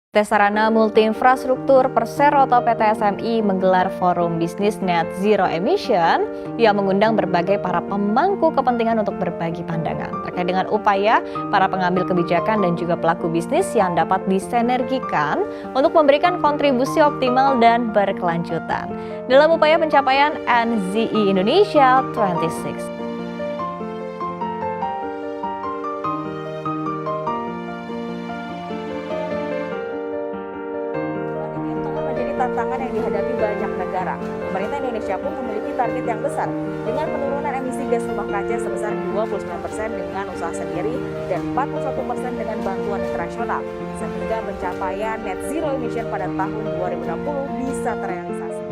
PT Sarana Multi Infrastruktur Persero atau PT SMI menggelar forum bisnis Net Zero Emission yang mengundang berbagai para pemangku kepentingan untuk berbagi pandangan terkait dengan upaya para pengambil kebijakan dan juga pelaku bisnis yang dapat disinergikan untuk memberikan kontribusi optimal dan berkelanjutan dalam upaya pencapaian NZE Indonesia 26. Tantangan yang dihadapi banyak negara. Pemerintah Indonesia pun memiliki target yang besar dengan penurunan emisi gas rumah kaca sebesar 29% dengan usaha sendiri dan 41% dengan bantuan internasional, sehingga pencapaian net zero emission pada tahun 2060 bisa terrealisasi.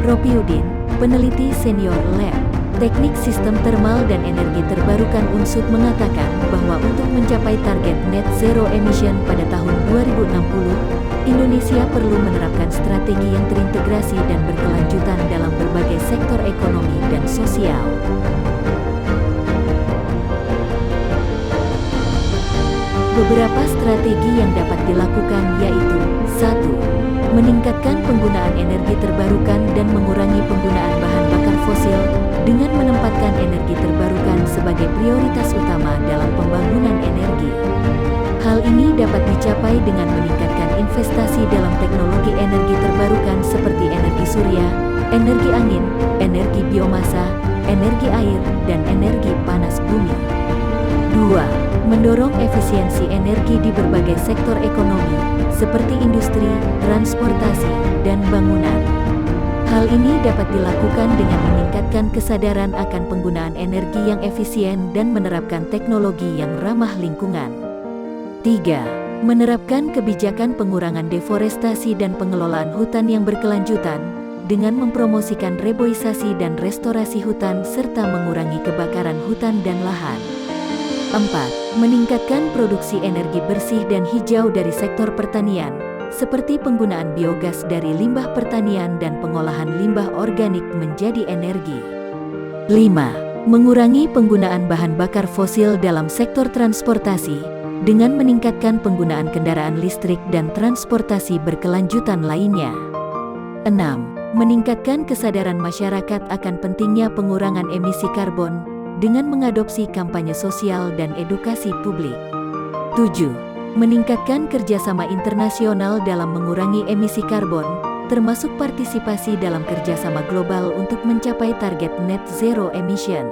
Ropiudin, peneliti senior lab Teknik Sistem Termal dan Energi Terbarukan UNSUD mengatakan bahwa untuk mencapai target net zero emission pada tahun 2060, Indonesia perlu menerapkan strategi yang terintegrasi dan berkelanjutan dalam berbagai sektor ekonomi dan sosial. Beberapa strategi yang dapat dilakukan yaitu 1. Meningkatkan penggunaan energi terbarukan dan mengurangi penggunaan bahan bakar fosil dengan menempatkan energi terbarukan sebagai prioritas utama dalam pembangunan energi. Hal ini dapat dicapai dengan meningkatkan investasi dalam teknologi energi terbarukan seperti energi surya, energi angin, energi biomasa, energi air, dan energi panas bumi. 2. Mendorong efisiensi energi di berbagai sektor ekonomi, seperti industri, transportasi, dan bangunan. Hal ini dapat dilakukan dengan meningkatkan kesadaran akan penggunaan energi yang efisien dan menerapkan teknologi yang ramah lingkungan. 3. Menerapkan kebijakan pengurangan deforestasi dan pengelolaan hutan yang berkelanjutan, dengan mempromosikan reboisasi dan restorasi hutan serta mengurangi kebakaran hutan dan lahan. 4. Meningkatkan produksi energi bersih dan hijau dari sektor pertanian, seperti penggunaan biogas dari limbah pertanian dan pengolahan limbah organik menjadi energi. 5. Mengurangi penggunaan bahan bakar fosil dalam sektor transportasi, dengan meningkatkan penggunaan kendaraan listrik dan transportasi berkelanjutan lainnya. 6. Meningkatkan kesadaran masyarakat akan pentingnya pengurangan emisi karbon, dengan mengadopsi kampanye sosial dan edukasi publik. 7. Meningkatkan kerjasama internasional dalam mengurangi emisi karbon, termasuk partisipasi dalam kerjasama global untuk mencapai target net zero emission.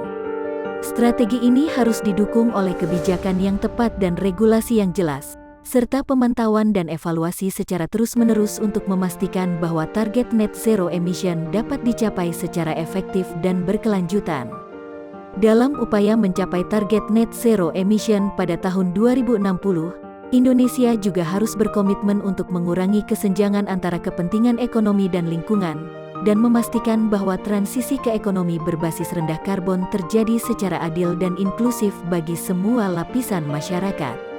Strategi ini harus didukung oleh kebijakan yang tepat dan regulasi yang jelas, serta pemantauan dan evaluasi secara terus-menerus untuk memastikan bahwa target net zero emission dapat dicapai secara efektif dan berkelanjutan. Dalam upaya mencapai target net zero emission pada tahun 2060, Indonesia juga harus berkomitmen untuk mengurangi kesenjangan antara kepentingan ekonomi dan lingkungan, dan memastikan bahwa transisi ke ekonomi berbasis rendah karbon terjadi secara adil dan inklusif bagi semua lapisan masyarakat.